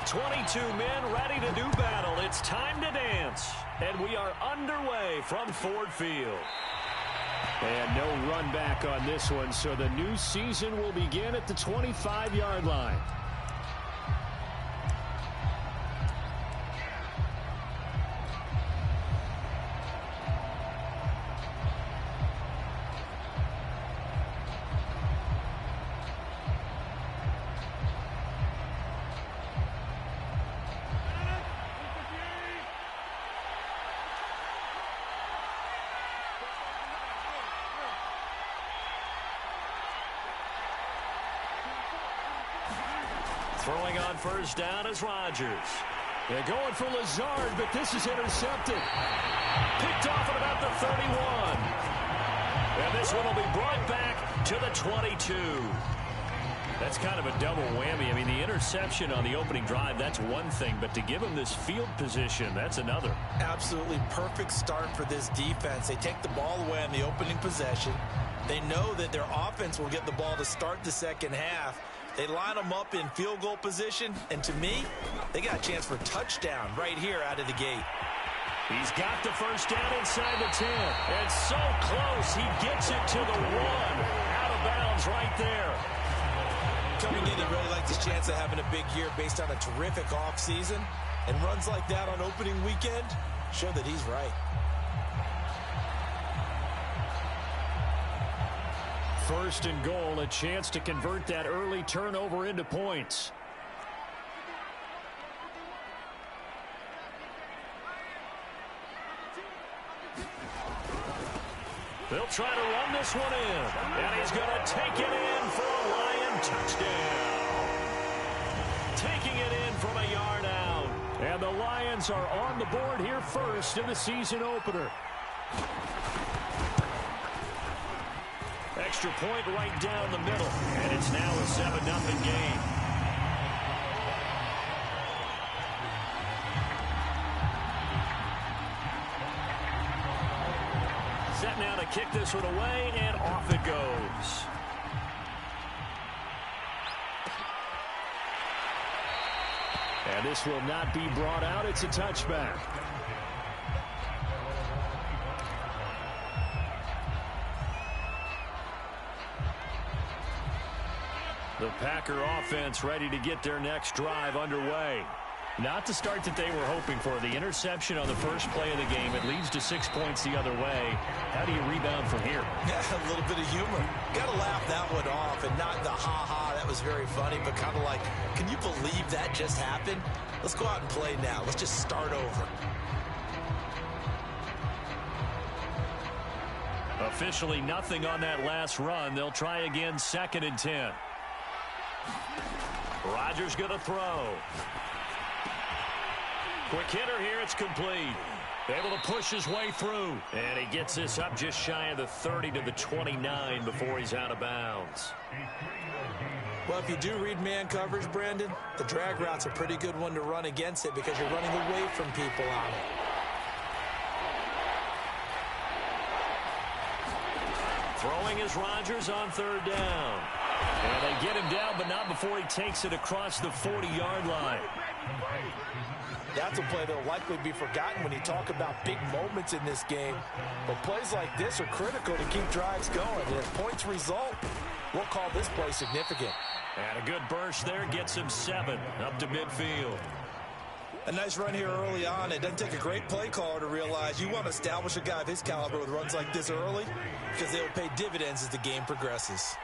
22 men ready to do battle. It's time to dance. And we are underway from Ford Field. And no run back on this one, so the new season will begin at the 25-yard line. Throwing on first down is Rodgers. They're going for Lazard, but this is intercepted. Picked off at about the 31. And this one will be brought back to the 22. That's kind of a double whammy. I mean, the interception on the opening drive, that's one thing. But to give him this field position, that's another. Absolutely perfect start for this defense. They take the ball away on the opening possession. They know that their offense will get the ball to start the second half. They line them up in field goal position, and to me, they got a chance for a touchdown right here out of the gate. He's got the first down inside the 10, and so close, he gets it to the 1. Out of bounds right there. Coming in, he really likes his chance of having a big year based on a terrific offseason, and runs like that on opening weekend show that he's right. First and goal, a chance to convert that early turnover into points. They'll try to run this one in, and he's going to take it in for a Lion touchdown. Taking it in from a yard out. And the Lions are on the board here first in the season opener. Extra point right down the middle, and it's now a 7-0 game. Set now to kick this one away, and off it goes. And this will not be brought out. It's a touchback. The Packer offense ready to get their next drive underway. Not the start that they were hoping for. The interception on the first play of the game. It leads to 6 points the other way. How do you rebound from here? Yeah, a little bit of humor. Got to laugh that one off, and not the ha-ha, that was very funny, but kind of like, can you believe that just happened? Let's go out and play now. Let's just start over. Officially nothing on that last run. They'll try again, 2nd and 10. Rodgers going to throw. Quick hitter here. It's complete. Able to push his way through. And he gets this up just shy of the 30 to the 29 before he's out of bounds. Well, if you do read man coverage, Brandon, the drag route's a pretty good one to run against it because you're running away from people on it. Throwing is Rodgers on 3rd down. And they get him down, but not before he takes it across the 40-yard line. That's a play that will likely be forgotten when you talk about big moments in this game. But plays like this are critical to keep drives going. And if points result, we'll call this play significant. And a good burst there gets him 7 up to midfield. A nice run here early on. It doesn't take a great play caller to realize you want to establish a guy of his caliber with runs like this early because they will pay dividends as the game progresses.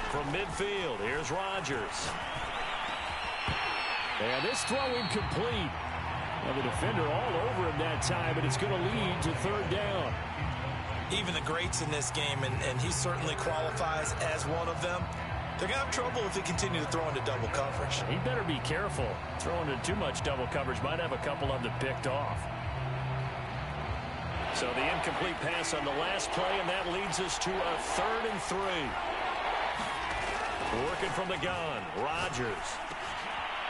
From midfield, here's Rodgers. And this throw incomplete. Well, the defender all over him that time, but it's going to lead to 3rd down. Even the greats in this game, and he certainly qualifies as one of them, they're going to have trouble if they continue to throw into double coverage. He better be careful. Throwing into too much double coverage might have a couple of them picked off. So the incomplete pass on the last play, and that leads us to a 3rd and 3. Working from the gun, Rodgers.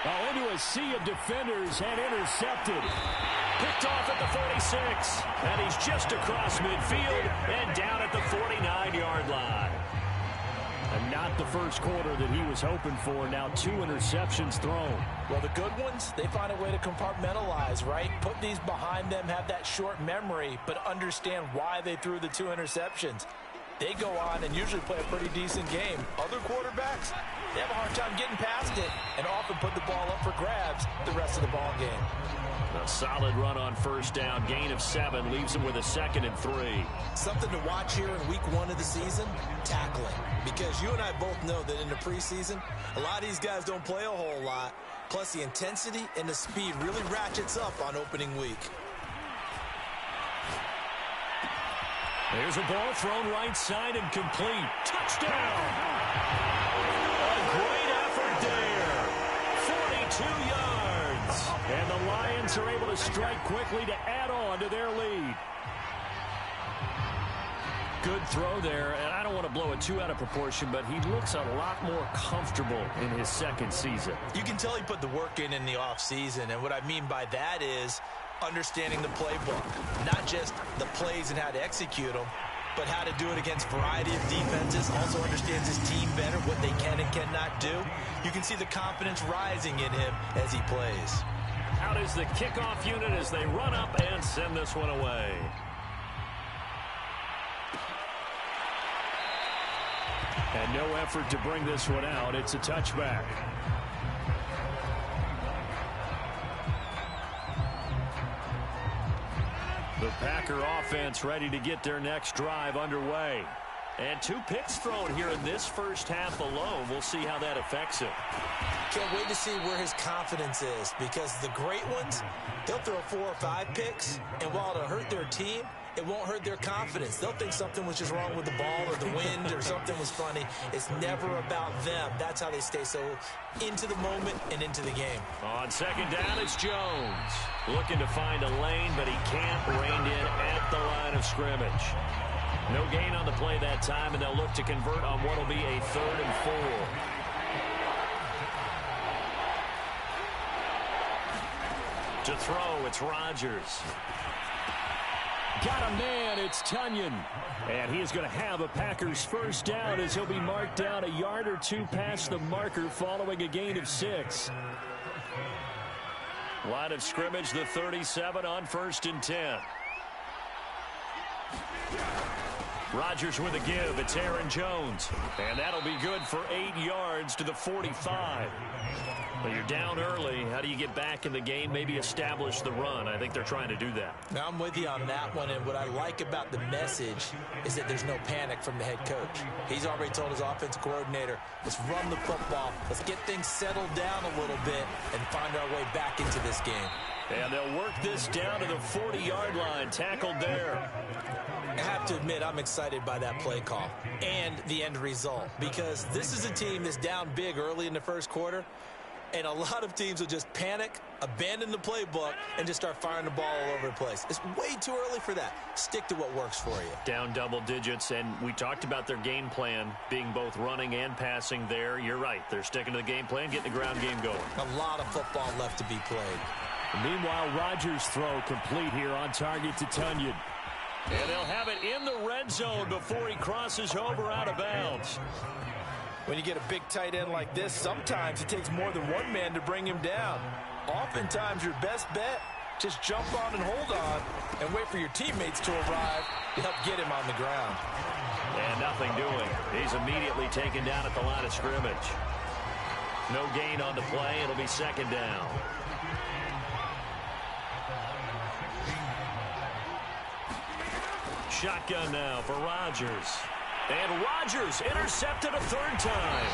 Into a sea of defenders and intercepted. Picked off at the 46. And he's just across midfield and down at the 49-yard line. Not the first quarter that he was hoping for. Now 2 interceptions thrown. Well, the good ones, they find a way to compartmentalize, right? Put these behind them, have that short memory, but understand why they threw the 2 interceptions. They go on and usually play a pretty decent game. Other quarterbacks, they have a hard time getting past it and often put the ball up for grabs the rest of the ball game. A solid run on first down. Gain of 7 leaves them with a 2nd and 3. Something to watch here in week 1 of the season, tackling. Because you and I both know that in the preseason, a lot of these guys don't play a whole lot. Plus the intensity and the speed really ratchets up on opening week. There's a ball thrown right side and complete. Touchdown! A great effort there. 42 yards. And the Lions are able to strike quickly to add on to their lead. Good throw there, and I don't want to blow it too out of proportion, but he looks a lot more comfortable in his 2nd season. You can tell he put the work in the offseason, and what I mean by that is understanding the playbook. Not just the plays and how to execute them, but how to do it against a variety of defenses. Also understands his team better, what they can and cannot do. You can see the confidence rising in him as he plays. Out is the kickoff unit as they run up and send this one away. And no effort to bring this one out. It's a touchback. The Packer offense ready to get their next drive underway. And 2 picks thrown here in this first half alone. We'll see how that affects him. Can't wait to see where his confidence is, because the great ones, they'll throw 4 or 5 picks, and while it'll hurt their team, it won't hurt their confidence. They'll think something was just wrong with the ball or the wind or something was funny. It's never about them. That's how they stay so into the moment and into the game. On 2nd down, it's Jones. Looking to find a lane, but he can't. Reined in at the line of scrimmage. No gain on the play that time, and they'll look to convert on what will be a 3rd and 4. To throw, it's Rodgers. Got a man, it's Tunyon. And he is going to have a Packers first down as he'll be marked down a yard or 2 past the marker following a gain of 6. Line of scrimmage, the 37 on 1st and 10. Rodgers with a give. It's Aaron Jones. And that'll be good for 8 yards to the 45. But you're down early. How do you get back in the game? Maybe establish the run. I think they're trying to do that. Now, I'm with you on that one, and what I like about the message is that there's no panic from the head coach. He's already told his offensive coordinator, let's run the football. Let's get things settled down a little bit and find our way back into this game. And they'll work this down to the 40-yard line. Tackled there. I have to admit, I'm excited by that play call and the end result, because this is a team that's down big early in the first quarter, and a lot of teams will just panic, abandon the playbook, and just start firing the ball all over the place. It's way too early for that. Stick to what works for you. Down double digits, and we talked about their game plan being both running and passing there. You're right. They're sticking to the game plan, getting the ground game going. A lot of football left to be played. Meanwhile, Rodgers' throw complete here on target to Tunyon. And they'll have it in the red zone before he crosses over out of bounds. When you get a big tight end like this, sometimes it takes more than one man to bring him down. Oftentimes, your best bet, just jump on and hold on and wait for your teammates to arrive to help get him on the ground. And nothing doing. He's immediately taken down at the line of scrimmage. No gain on the play. It'll be 2nd down. Shotgun now for Rodgers. And Rodgers intercepted a 3rd time.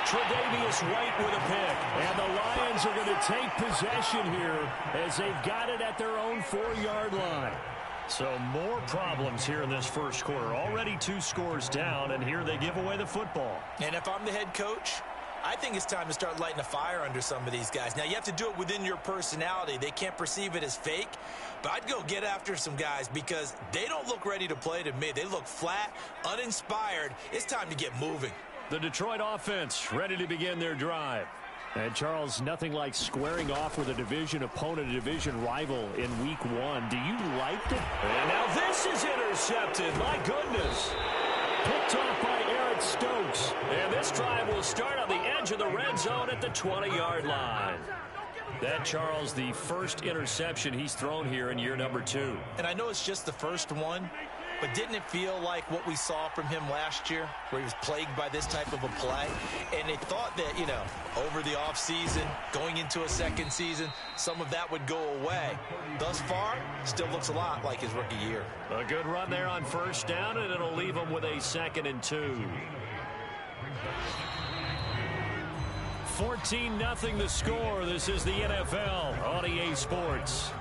Tre'Davious White with a pick. And the Lions are going to take possession here as they've got it at their own 4-yard line. So more problems here in this first quarter. Already 2 scores down, and here they give away the football. And if I'm the head coach, I think it's time to start lighting a fire under some of these guys. Now, you have to do it within your personality. They can't perceive it as fake. But I'd go get after some guys because they don't look ready to play to me. They look flat, uninspired. It's time to get moving. The Detroit offense ready to begin their drive. And, Charles, nothing like squaring off with a division opponent, a division rival in Week 1. Do you like it? And now this is intercepted. My goodness. Picked off by Eric It's Stokes. And this drive will start on the edge of the red zone at the 20-yard line. That, Charles, the first interception he's thrown here in year number 2. And I know it's just the first one, but didn't it feel like what we saw from him last year, where he was plagued by this type of a play? And they thought that, you know, over the offseason, going into a second season, some of that would go away. Thus far, still looks a lot like his rookie year. A good run there on first down, and it'll leave him with a 2nd and 2. 14-0 the score. This is the NFL on EA Sports.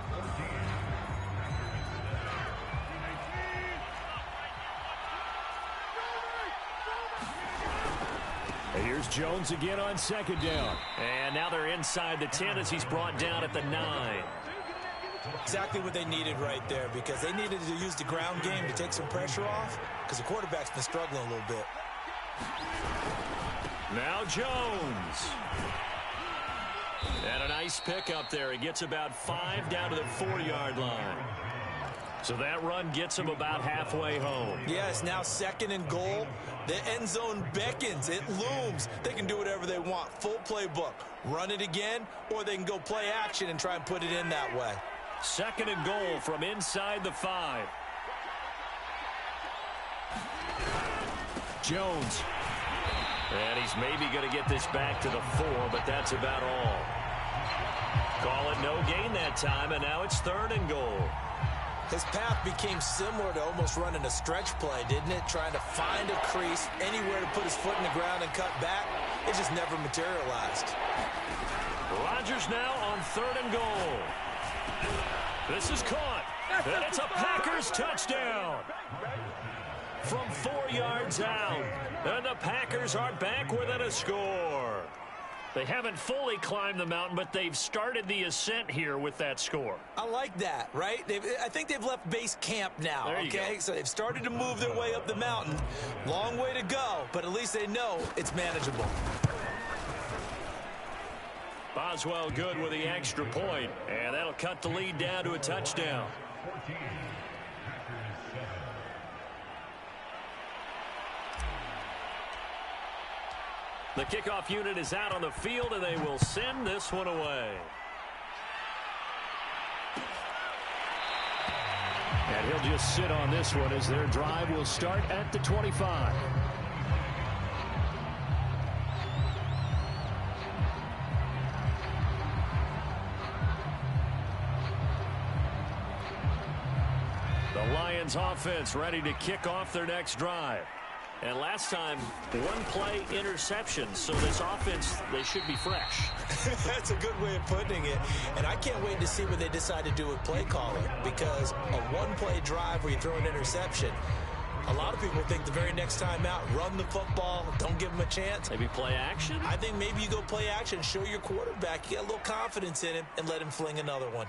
Here's Jones again on 2nd down. And now they're inside the 10 as he's brought down at the 9. Exactly what they needed right there, because they needed to use the ground game to take some pressure off, because the quarterback's been struggling a little bit. Now Jones. And a nice pick up there. He gets about 5 down to the 4-yard line. So that run gets him about halfway home. Yes, now 2nd and goal. The end zone beckons. It looms. They can do whatever they want. Full playbook. Run it again, or they can go play action and try and put it in that way. 2nd and goal from inside the 5. Jones. And he's maybe going to get this back to the 4, but that's about all. Call it no gain that time, and now it's 3rd and goal. His path became similar to almost running a stretch play, didn't it? Trying to find a crease, anywhere to put his foot in the ground and cut back. It just never materialized. Rodgers now on 3rd and goal. This is caught. And it's a Packers touchdown. From 4 yards out. And the Packers are back within a score. They haven't fully climbed the mountain, but they've started the ascent here with that score. I like that, right? I think they've left base camp now, there you okay? go. So they've started to move their way up the mountain. Long way to go, but at least they know it's manageable. Boswell good with the extra point, and that'll cut the lead down to a touchdown. The kickoff unit is out on the field, and they will send this one away. And he'll just sit on this one as their drive will start at the 25. The Lions offense ready to kick off their next drive. And last time, 1-play interception. So this offense, they should be fresh. That's a good way of putting it. And I can't wait to see what they decide to do with play calling. Because a 1-play drive where you throw an interception, a lot of people think the very next time out, run the football, don't give them a chance. Maybe play action? I think maybe you go play action, show your quarterback, you get a little confidence in him, and let him fling another one.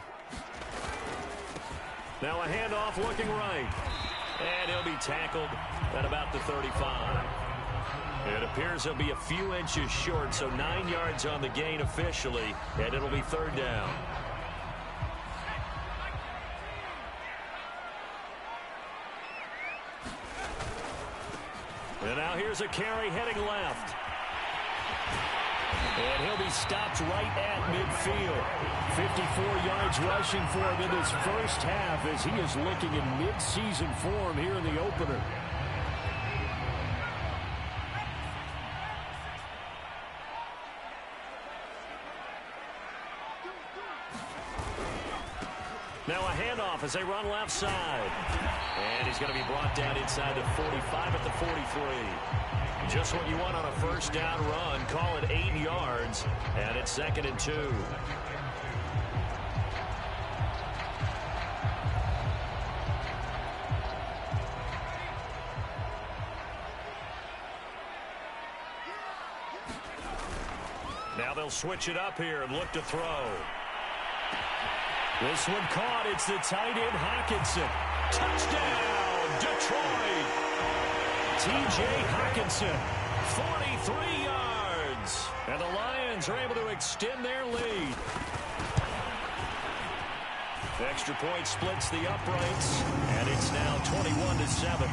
Now a handoff looking right. And he'll be tackled at about the 35. It appears he'll be a few inches short, so 9 yards on the gain officially, and it'll be 3rd down. And now here's a carry heading left. And he'll be stopped right at midfield. 54 yards rushing for him in this first half as he is looking in mid-season form here in the opener. Now a handoff as they run left side. And he's going to be brought down inside the 45 at the 43. Just what you want on a first down run. Call it 8 yards. And it's 2nd and 2. Now they'll switch it up here and look to throw. This one caught. It's the tight end Hockenson. Touchdown, Detroit. T.J. Hockenson, 43 yards. And the Lions are able to extend their lead. The extra point splits the uprights, and it's now 21-7.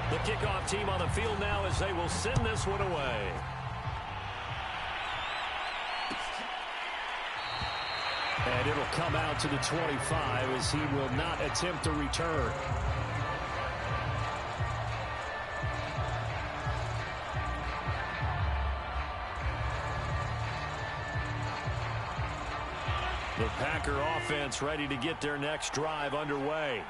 The kickoff team on the field now as they will send this one away. And it'll come out to the 25 as he will not attempt to return. The Packer offense ready to get their next drive underway.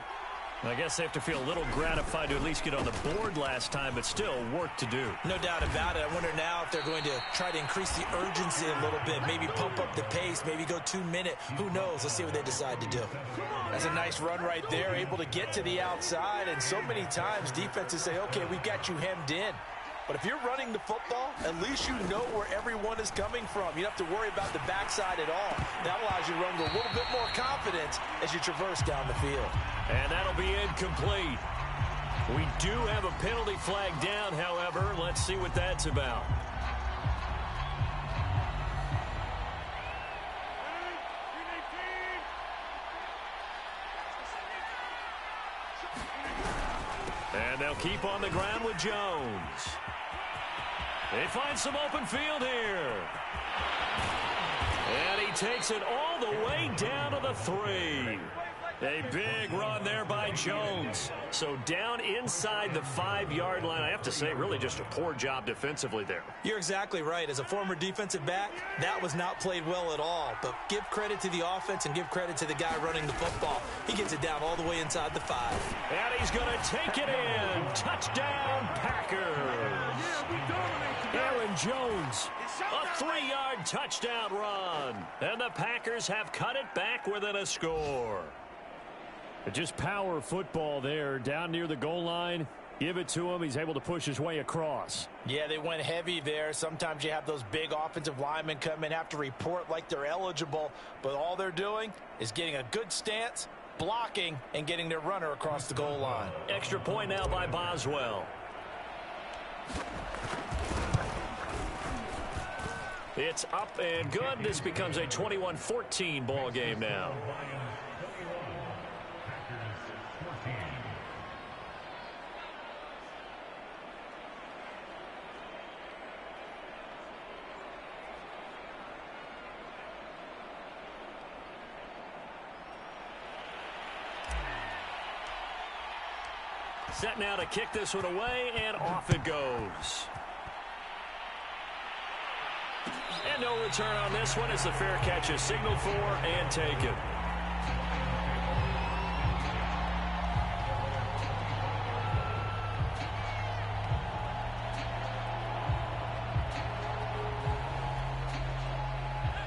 I guess they have to feel a little gratified to at least get on the board last time, but still work to do. No doubt about it. I wonder now if they're going to try to increase the urgency a little bit, maybe pump up the pace, maybe go 2 minute. Who knows? Let's see what they decide to do. That's a nice run right there, able to get to the outside, and so many times defenses say, okay, we've got you hemmed in. But if you're running the football, at least you know where everyone is coming from. You don't have to worry about the backside at all. That allows you to run with a little bit more confidence as you traverse down the field. And that'll be incomplete. We do have a penalty flag down, however. Let's see what that's about. And they'll keep on the ground with Jones. They find some open field here. And he takes it all the way down to the 3. A big run there by Jones. So down inside the 5-yard line. I have to say, really just a poor job defensively there. You're exactly right. As a former defensive back, that was not played well at all. But give credit to the offense and give credit to the guy running the football. He gets it down all the way inside the 5. And he's going to take it in. Touchdown, Packers. Aaron Jones, a 3-yard touchdown run. And the Packers have cut it back within a score. Just power football there down near the goal line. Give it to him. He's able to push his way across. Yeah, they went heavy there. Sometimes you have those big offensive linemen come in, have to report like they're eligible. But all they're doing is getting a good stance, blocking, and getting their runner across the goal line. Extra point now by Boswell. It's up and good. This becomes a 21-14 ball game now. Set now to kick this one away, and off it goes. And no return on this one as the fair catch is signaled for and taken.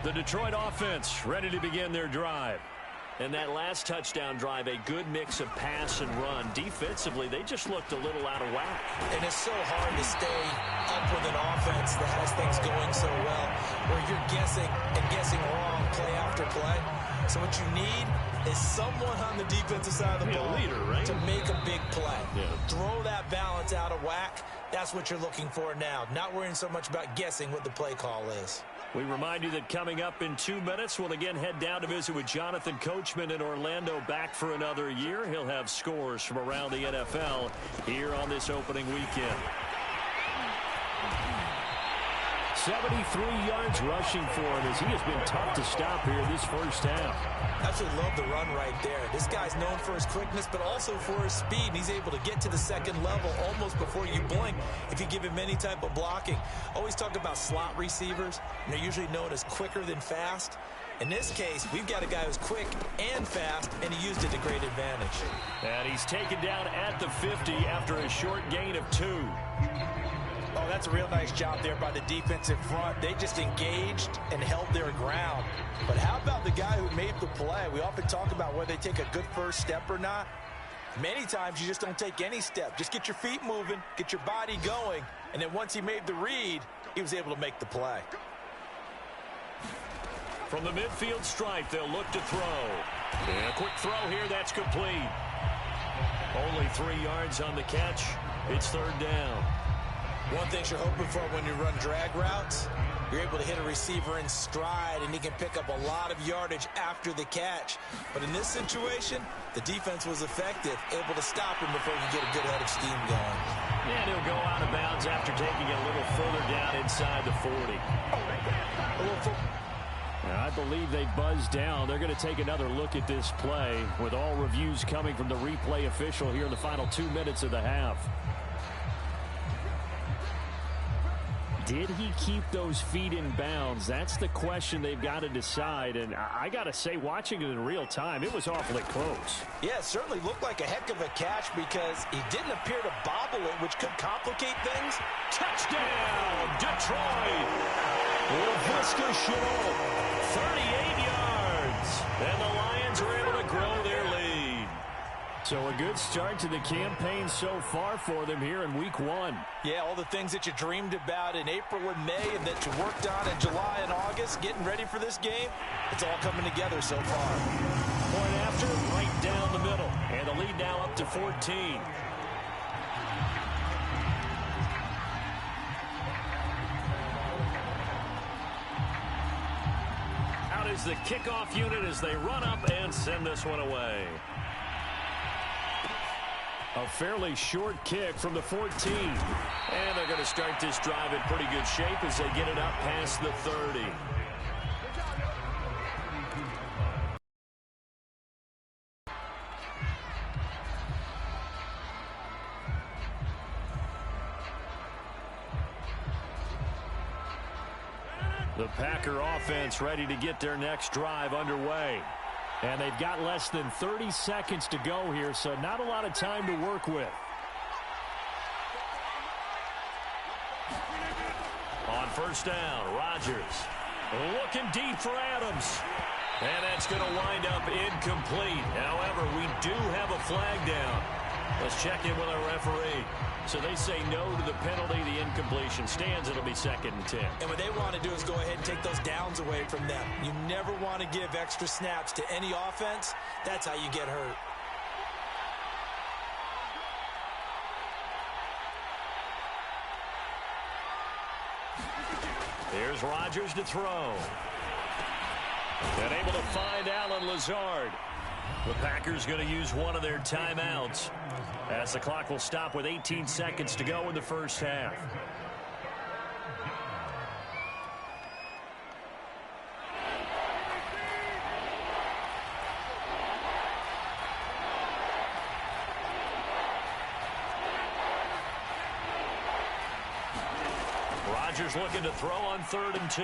The Detroit offense ready to begin their drive. And that last touchdown drive, a good mix of pass and run. Defensively, they just looked a little out of whack. And it's so hard to stay up with an offense that has things going so well, where you're guessing and guessing wrong play after play. So what you need is someone on the defensive side of the ball to make a big play. Yeah. Throw that balance out of whack. That's what you're looking for now. Not worrying so much about guessing what the play call is. We remind you that coming up in 2 minutes, we'll again head down to visit with Jonathan Coachman in Orlando, back for another year. He'll have scores from around the NFL here on this opening weekend. 73 yards rushing for him as he has been tough to stop here this first half. Absolutely love the run right there. This guy's known for his quickness, but also for his speed. And he's able to get to the second level almost before you blink if you give him any type of blocking. Always talk about slot receivers, and they're usually known as quicker than fast. In this case, we've got a guy who's quick and fast, and he used it to great advantage. And he's taken down at the 50 after a short gain of 2. Oh, that's a real nice job there by the defensive front. They just engaged and held their ground. But how about the guy who made the play? We often talk about whether they take a good first step or not. Many times you just don't take any step. Just get your feet moving, get your body going, and then once he made the read, he was able to make the play. From the midfield stripe, they'll look to throw. And a quick throw here, that's complete. Only 3 yards on the catch. It's third down. One thing you're hoping for when you run drag routes, you're able to hit a receiver in stride, and he can pick up a lot of yardage after the catch. But in this situation, the defense was effective, able to stop him before he could get a good head of steam going. taking it a little further down inside the 40. I believe they buzzed down. They're going to take another look at this play with all reviews coming from the replay official here in the final 2 minutes of the half. Did he keep those feet in bounds? That's the question they've got to decide. And I got to say, watching it in real time, it was awfully close. Yeah, it certainly looked like a heck of a catch because he didn't appear to bobble it, which could complicate things. Touchdown, Detroit! Laviska Shenault, 38 yards. And the Lions are able to grow their lead. So a good start to the campaign so far for them here in week 1. Yeah, all the things that you dreamed about in April and May and that you worked on in July and August, getting ready for this game, it's all coming together so far. Point after, right down the middle. And the lead now up to 14. Out is the kickoff unit as they run up and send this one away. A fairly short kick from the 14. And they're going to start this drive in pretty good shape as they get it up past the 30. The Packer offense ready to get their next drive underway. And they've got less than 30 seconds to go here, so not a lot of time to work with. On first down, Rodgers looking deep for Adams. And that's going to wind up incomplete. However, we do have a flag down. Let's check in with our referee. So they say no to the penalty. The incompletion stands. It'll be 2nd and 10. And what they want to do is go ahead and take those downs away from them. You never want to give extra snaps to any offense. That's how you get hurt. Here's Rodgers to throw. And able to find Allen Lazard. The Packers going to use one of their timeouts as the clock will stop with 18 seconds to go in the first half. Rodgers looking to throw on 3rd and 2.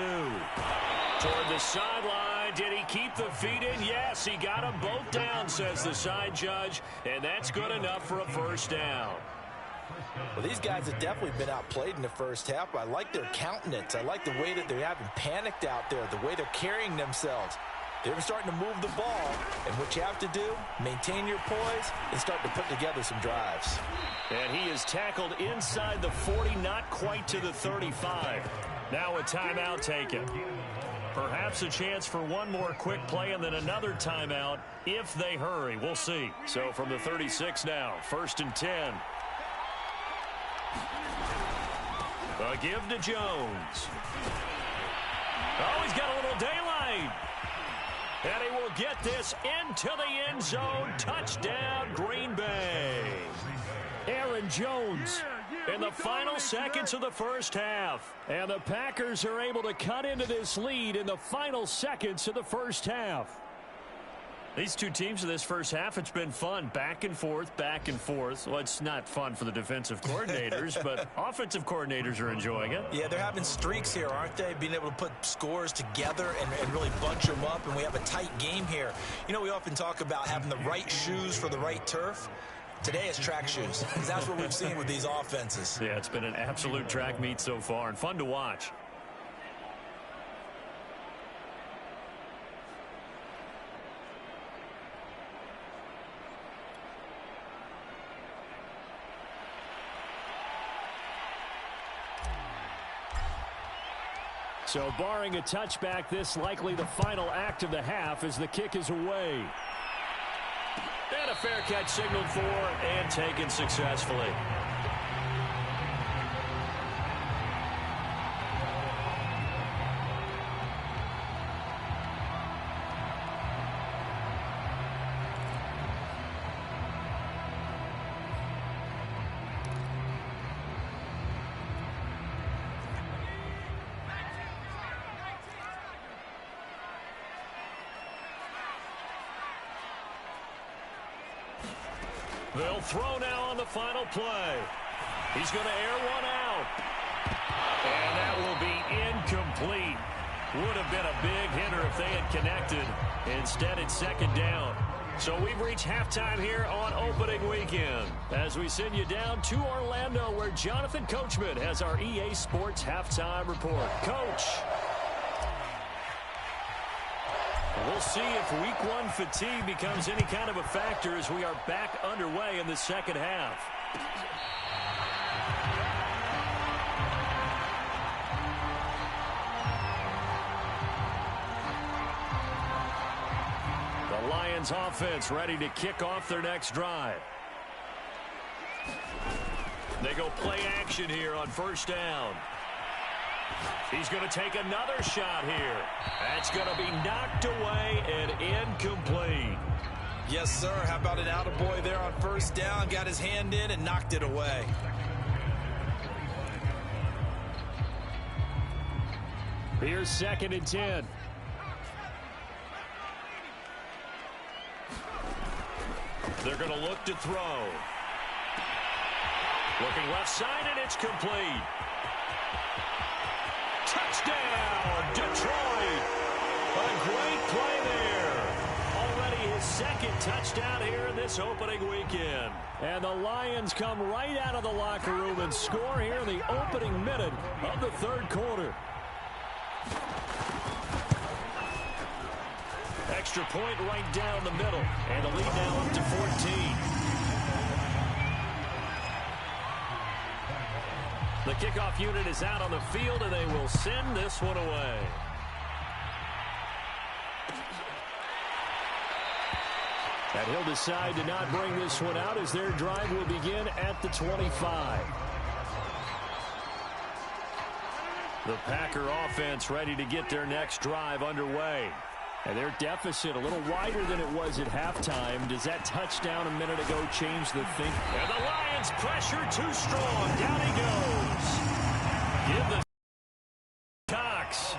Toward the sideline. Did he keep the feet in? Yes, he got them both down, says the side judge, and that's good enough for a first down. Well, these guys have definitely been outplayed in the first half. I like their countenance. I like the way that they haven't panicked out there, the way they're carrying themselves. They're starting to move the ball, and what you have to do, maintain your poise and start to put together some drives. And he is tackled inside the 40, not quite to the 35. Now a timeout taken. Perhaps a chance for one more quick play and then another timeout if they hurry. We'll see. So from the 36 now, 1st and 10. A give to Jones. Oh, he's got a little daylight. And he will get this into the end zone. Touchdown, Green Bay. Aaron Jones in the final seconds of the first half. And the Packers are able to cut into this lead in the final seconds of the first half. These two teams in this first half, it's been fun. Back and forth, back and forth. Well, it's not fun for the defensive coordinators, but offensive coordinators are enjoying it. Yeah, they're having streaks here, aren't they? Being able to put scores together and really bunch them up, and we have a tight game here. You know, we often talk about having the right shoes for the right turf. Today it's track shoes, because that's what we've seen with these offenses. Yeah, it's been an absolute track meet so far, and fun to watch. So barring a touchback, this likely the final act of the half as the kick is away. And a fair catch signaled for and taken successfully. They'll throw now on the final play. He's going to air one out. And that will be incomplete. Would have been a big hitter if they had connected. Instead, it's second down. So we've reached halftime here on opening weekend as we send you down to Orlando where Jonathan Coachman has our EA Sports halftime report. Coach. We'll see if week one fatigue becomes any kind of a factor as we are back underway in the second half. The Lions offense ready to kick off their next drive. They go play action here on first down. He's going to take another shot here. That's going to be knocked away and incomplete. Yes, sir. How about an attaboy there on first down? Got his hand in and knocked it away. Here's 2nd and 10. They're going to look to throw. Looking left side, and it's complete. Touchdown, Detroit. A great play there. Already his second touchdown here in this opening weekend. And the Lions come right out of the locker room and score here in the opening minute of the third quarter. Extra point right down the middle. And the lead now up to 14. The kickoff unit is out on the field, and they will send this one away. And he'll decide to not bring this one out as their drive will begin at the 25. The Packer offense ready to get their next drive underway. And their deficit a little wider than it was at halftime. Does that touchdown a minute ago change the thing? And the Lions pressure too strong. Down he goes. Give the Cox.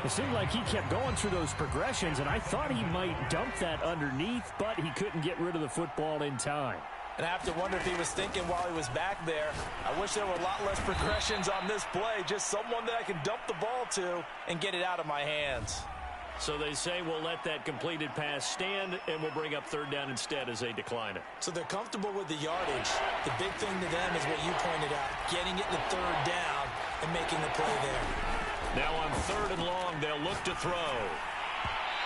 It seemed like he kept going through those progressions, and I thought he might dump that underneath, but he couldn't get rid of the football in time. And I have to wonder if he was thinking while he was back there, I wish there were a lot less progressions on this play. Just someone that I can dump the ball to and get it out of my hands. So they say we'll let that completed pass stand, and we'll bring up third down instead as they decline it. So they're comfortable with the yardage. The big thing to them is what you pointed out, getting it to third down and making the play there. Now on 3rd and long, they'll look to throw.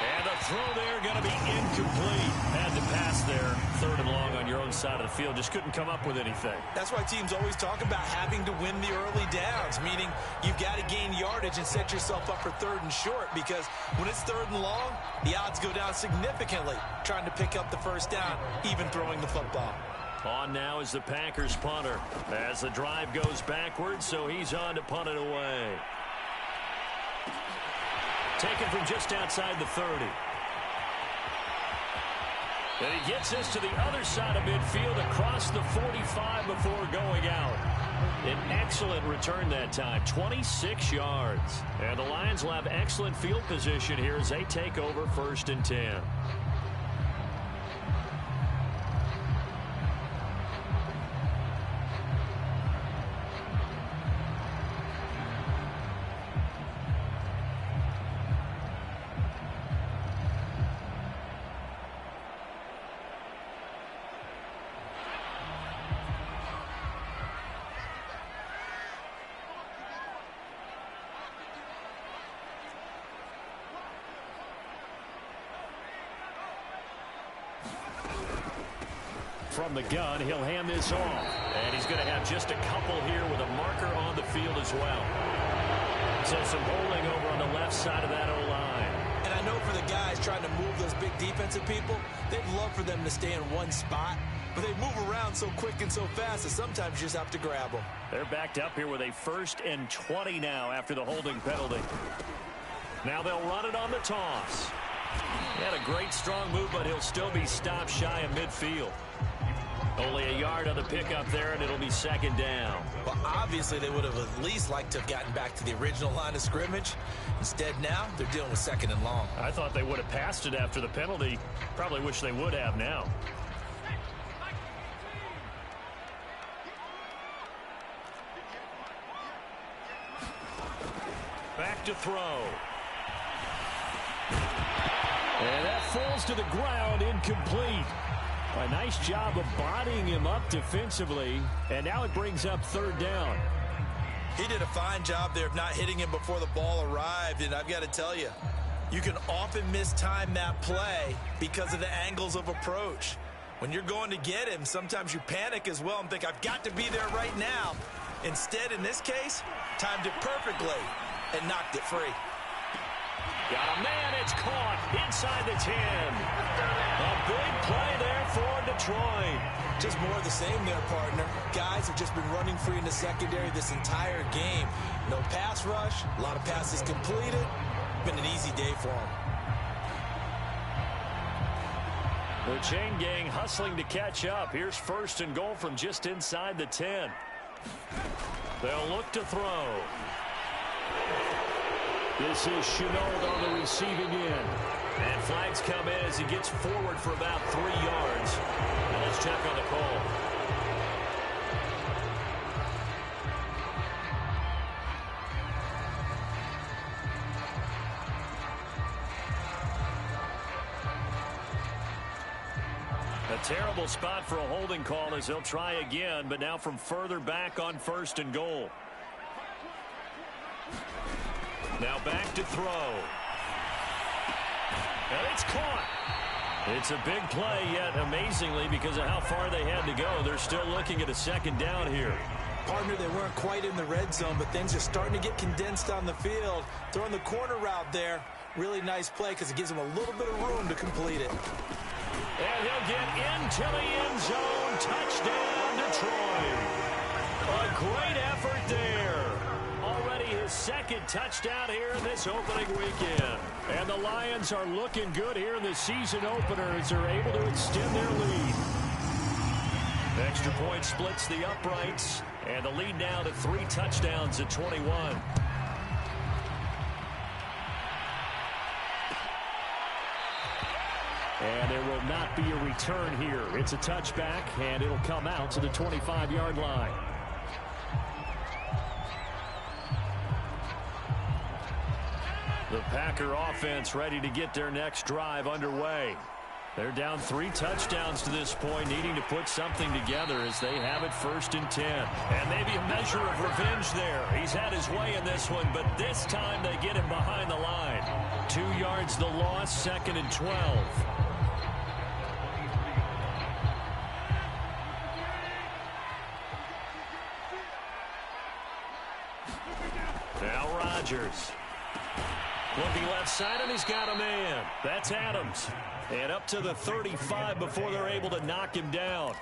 And the throw there going to be incomplete. Had to pass there. 3rd and long on your own side of the field. Just couldn't come up with anything. That's why teams always talk about having to win the early downs, meaning you've got to gain yardage and set yourself up for 3rd and short, because when it's 3rd and long, the odds go down significantly trying to pick up the first down, even throwing the football. On now is the Packers punter as the drive goes backwards, so he's on to punt it away. Taken from just outside the 30. And he gets this to the other side of midfield across the 45 before going out. An excellent return that time, 26 yards. And the Lions will have excellent field position here as they take over 1st and 10. From the gun, he'll hand this off. And he's going to have just a couple here with a marker on the field as well. So some holding over on the left side of that O-line. And I know for the guys trying to move those big defensive people, they'd love for them to stay in one spot. But they move around so quick and so fast that sometimes you just have to grab them. They're backed up here with a 1st and 20 now after the holding penalty. Now they'll run it on the toss. He had a great strong move, but he'll still be stopped shy of midfield. Only a yard on the pickup there, and it'll be 2nd down. Well, obviously, they would have at least liked to have gotten back to the original line of scrimmage. Instead, now, they're dealing with 2nd and long. I thought they would have passed it after the penalty. Probably wish they would have now. back to throw. And that falls to the ground, incomplete. A nice job of bodying him up defensively, and now it brings up third down. He did a fine job there of not hitting him before the ball arrived, and I've got to tell you, you can often mistime that play because of the angles of approach. When you're going to get him, sometimes you panic as well and think, I've got to be there right now. Instead, in this case, timed it perfectly and knocked it free. Got a man, it's caught inside the 10. A big play there for Detroit. Just more of the same there, partner. Guys have just been running free in the secondary this entire game. No pass rush, a lot of passes completed. Been an easy day for them. The chain gang hustling to catch up. Here's first and goal from just inside the 10. They'll look to throw. This is Chenault on the receiving end. And flags come in as he gets forward for about 3 yards. And let's check on the call. A terrible spot for a holding call as they'll try again, but now from further back on first and goal. Now back to throw. And it's caught. It's a big play, yet amazingly, because of how far they had to go, they're still looking at a second down here. Partner, they weren't quite in the red zone, but things are starting to get condensed on the field. Throwing the corner route there, really nice play because it gives them a little bit of room to complete it. And he'll get into the end zone. Touchdown, Detroit. A great effort there. Already his second touchdown here in this opening weekend. And the Lions are looking good here in the season opener as they're able to extend their lead. Extra point splits the uprights. And the lead now to 3 touchdowns at 21. And there will not be a return here. It's a touchback, and it'll come out to the 25-yard line. The Packer offense ready to get their next drive underway. They're down 3 touchdowns to this point, needing to put something together as they have it first and 10. And maybe a measure of revenge there. He's had his way in this one, but this time they get him behind the line. 2 yards the loss, second and 12. Now Rodgers. Looking left side, and he's got a man. That's Adams. And up to the 35 before they're able to knock him down.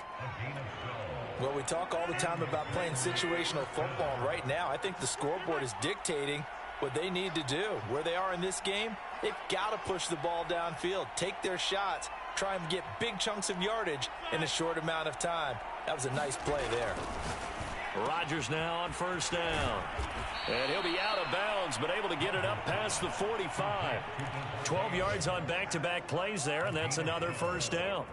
Well, we talk all the time about playing situational football. And right now, I think the scoreboard is dictating what they need to do. Where they are in this game, they've got to push the ball downfield, take their shots, try and get big chunks of yardage in a short amount of time. That was a nice play there. Rodgers now on first down. And he'll be out of bounds, but able to get it up past the 45. 12 yards on back-to-back plays there, and that's another first down.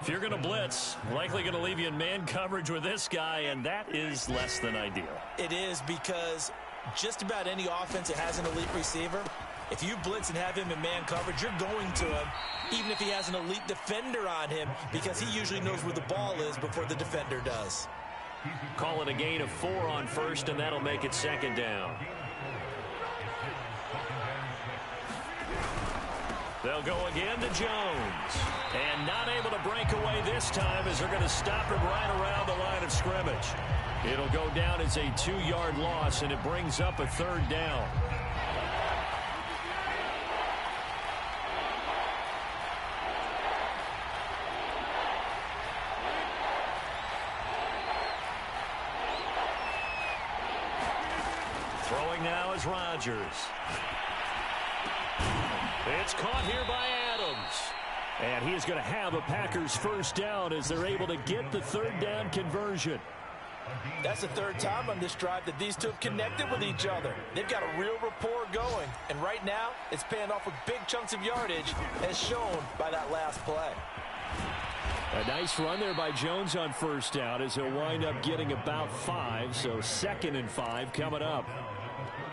If you're going to blitz, likely going to leave you in man coverage with this guy, and that is less than ideal. It is, because just about any offense that has an elite receiver, if you blitz and have him in man coverage, you're going to him, even if he has an elite defender on him, because he usually knows where the ball is before the defender does. Call it a gain of 4 on first, and that'll make it second down. They'll go again to Jones. And not able to break away this time as they're going to stop him right around the line of scrimmage. It'll go down as a 2-yard loss, and it brings up a third down. Throwing now is Rodgers. It's caught here by Adams. And he is going to have a Packers first down as they're able to get the third down conversion. That's the third time on this drive that these two have connected with each other. They've got a real rapport going. And right now, it's paying off with big chunks of yardage, as shown by that last play. A nice run there by Jones on first down as he'll wind up getting about 5. So 2nd and 5 coming up.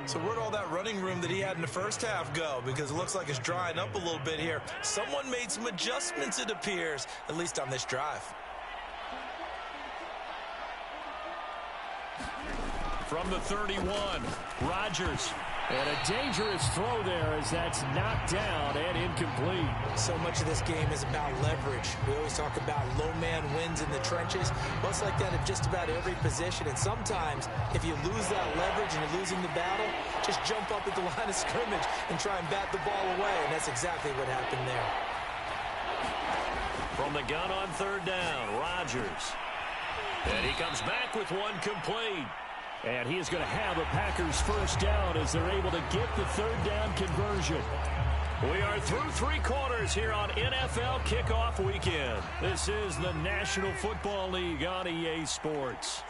So where'd all that running room that he had in the first half go? Because it looks like it's drying up a little bit here. Someone made some adjustments, it appears, at least on this drive. From the 31, Rodgers. And a dangerous throw there as that's knocked down and incomplete. So much of this game is about leverage. We always talk about low man wins in the trenches. Well, it's like that at just about every position. And sometimes, if you lose that leverage and you're losing the battle, just jump up at the line of scrimmage and try and bat the ball away. And that's exactly what happened there. From the gun on third down, Rodgers. And he comes back with one complete. And he is going to have a Packers first down as they're able to get the third down conversion. We are through three quarters here on NFL Kickoff Weekend. This is the National Football League on EA Sports.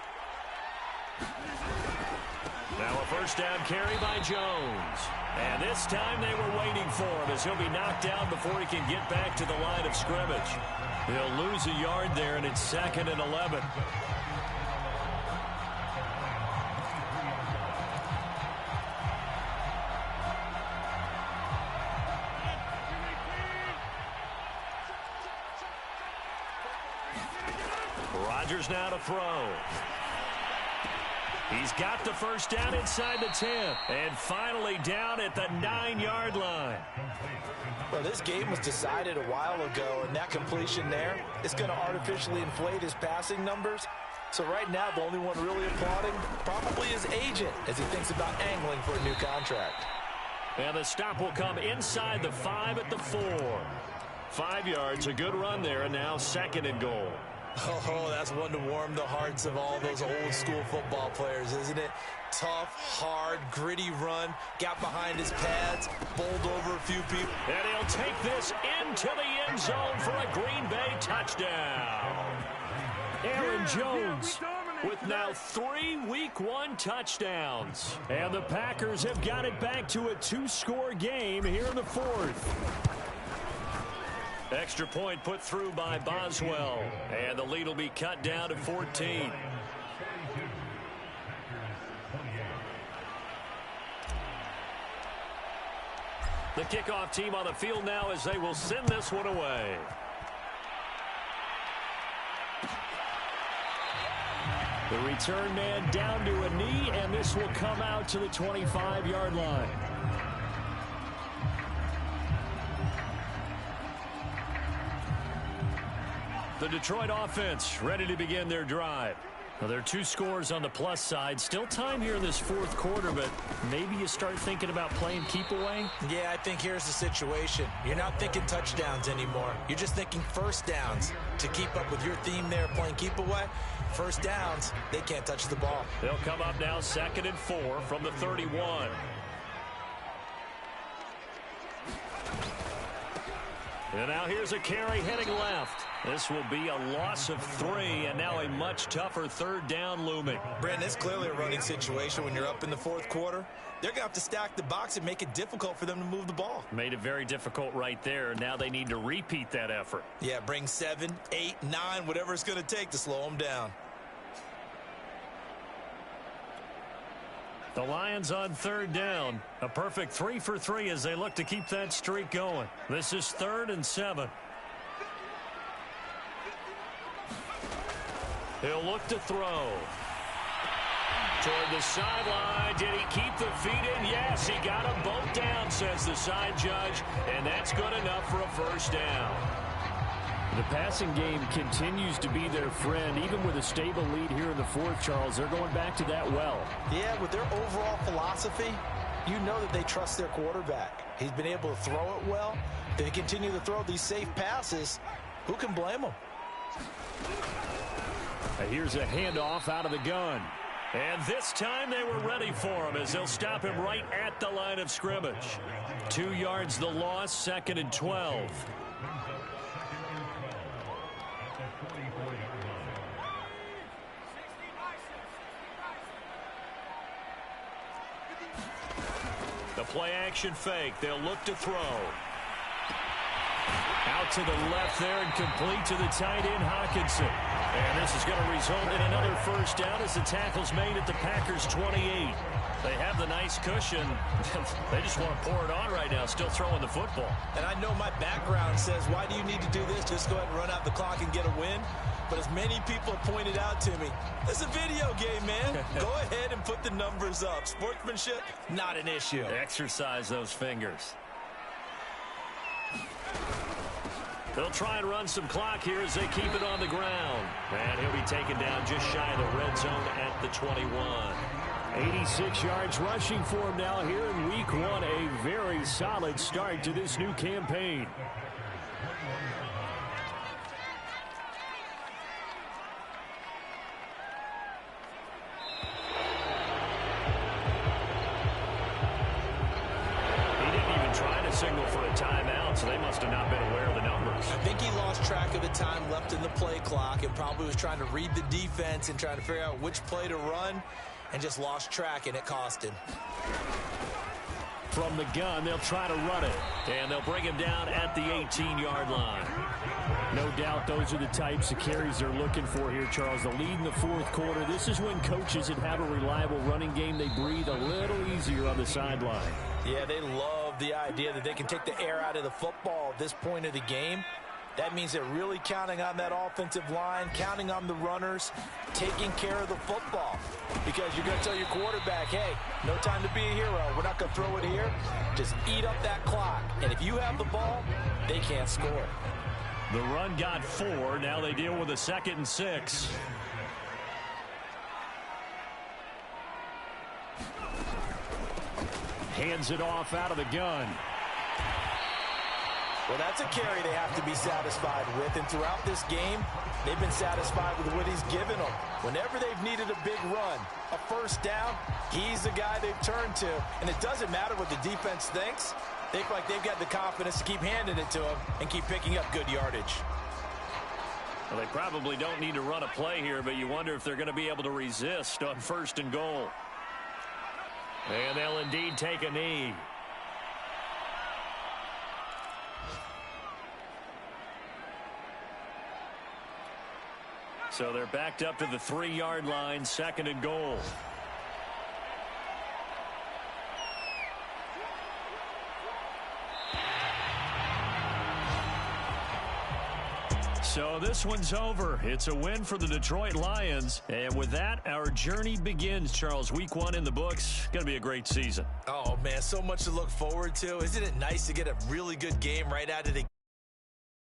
Now a first down carry by Jones. And this time they were waiting for him as he'll be knocked down before he can get back to the line of scrimmage. He'll lose a yard there, and it's 2nd and 11. Rodgers now to throw. He's got the first down inside the 10. And finally down at the 9-yard line. Well, this game was decided a while ago, and that completion there is going to artificially inflate his passing numbers. So right now, the only one really applauding probably his agent as he thinks about angling for a new contract. And the stop will come inside the 5 at the 4. 5 yards, a good run there, and now 2nd and goal. Oh, that's one to warm the hearts of all those old-school football players, isn't it? Tough, hard, gritty run, got behind his pads, bowled over a few people. And he'll take this into the end zone for a Green Bay touchdown. Aaron Jones with now 3 Week 1 touchdowns. And the Packers have got it back to a 2-score game here in the 4th. Extra point put through by Boswell. And the lead will be cut down to 14. The kickoff team on the field now as they will send this one away. The return man down to a knee, and this will come out to the 25-yard line. The Detroit offense ready to begin their drive. Well, there are 2 scores on the plus side. Still time here in this 4th quarter, but maybe you start thinking about playing keep away? Yeah, I think here's the situation. You're not thinking touchdowns anymore. You're just thinking first downs. To keep up with your theme there, playing keep away, first downs, they can't touch the ball. They'll come up now 2nd and 4 from the 31. And now here's a carry heading left. This will be a loss of 3, and now a much tougher 3rd down looming. Brandon, it's clearly a running situation when you're up in the 4th quarter. They're going to have to stack the box and make it difficult for them to move the ball. Made it very difficult right there. Now they need to repeat that effort. Yeah, bring 7, 8, 9, whatever it's going to take to slow them down. The Lions on 3rd down. A perfect 3 for 3 as they look to keep that streak going. This is 3rd and 7. He'll look to throw. Toward the sideline. Did he keep the feet in? Yes, he got them both down, says the side judge. And that's good enough for a first down. The passing game continues to be their friend. Even with a stable lead here in the 4th, Charles, they're going back to that well. Yeah, with their overall philosophy, you know that they trust their quarterback. He's been able to throw it well. They continue to throw these safe passes. Who can blame them? Here's a handoff out of the gun. And this time they were ready for him as they'll stop him right at the line of scrimmage. 2 yards the loss, 2nd and 12. The play action fake. They'll look to throw. Out to the left there and complete to the tight end, Hawkinson. And this is going to result in another first down as the tackle's made at the Packers' 28. They have the nice cushion. They just want to pour it on right now, still throwing the football. And I know my background says, why do you need to do this? Just go ahead and run out the clock and get a win. But as many people have pointed out to me, it's a video game, man. Go ahead and put the numbers up. Sportsmanship, not an issue. Exercise those fingers. They'll try and run some clock here as they keep it on the ground. And he'll be taken down just shy of the red zone at the 21. 86 yards rushing for him now here in week one. A very solid start to this new campaign. He didn't even try to signal for a timeout, so they must have not been aware of the numbers. I think he lost track of the time left in the play clock and probably was trying to read the defense and trying to figure out which play to run, and just lost track, and it cost him. From the gun, they'll try to run it. And they'll bring him down at the 18-yard line. No doubt those are the types of carries they're looking for here, Charles. The lead in the fourth quarter. This is when coaches that have a reliable running game, they breathe a little easier on the sideline. Yeah, they love the idea that they can take the air out of the football at this point of the game. That means they're really counting on that offensive line, counting on the runners, taking care of the football. Because you're going to tell your quarterback, hey, no time to be a hero. We're not going to throw it here. Just eat up that clock. And if you have the ball, they can't score. The run got 4. Now they deal with a 2nd and 6. Hands it off out of the gun. Well, that's a carry they have to be satisfied with. And throughout this game, they've been satisfied with what he's given them. Whenever they've needed a big run, a first down, he's the guy they've turned to. And it doesn't matter what the defense thinks. They feel like they've got the confidence to keep handing it to him and keep picking up good yardage. Well, they probably don't need to run a play here, but you wonder if they're going to be able to resist on 1st and goal. And they'll indeed take a knee. So they're backed up to the 3-yard line, 2nd and goal. So this one's over. It's a win for the Detroit Lions. And with that, our journey begins, Charles. Week 1 in the books. Going to be a great season. Oh, man, so much to look forward to. Isn't it nice to get a really good game right out of the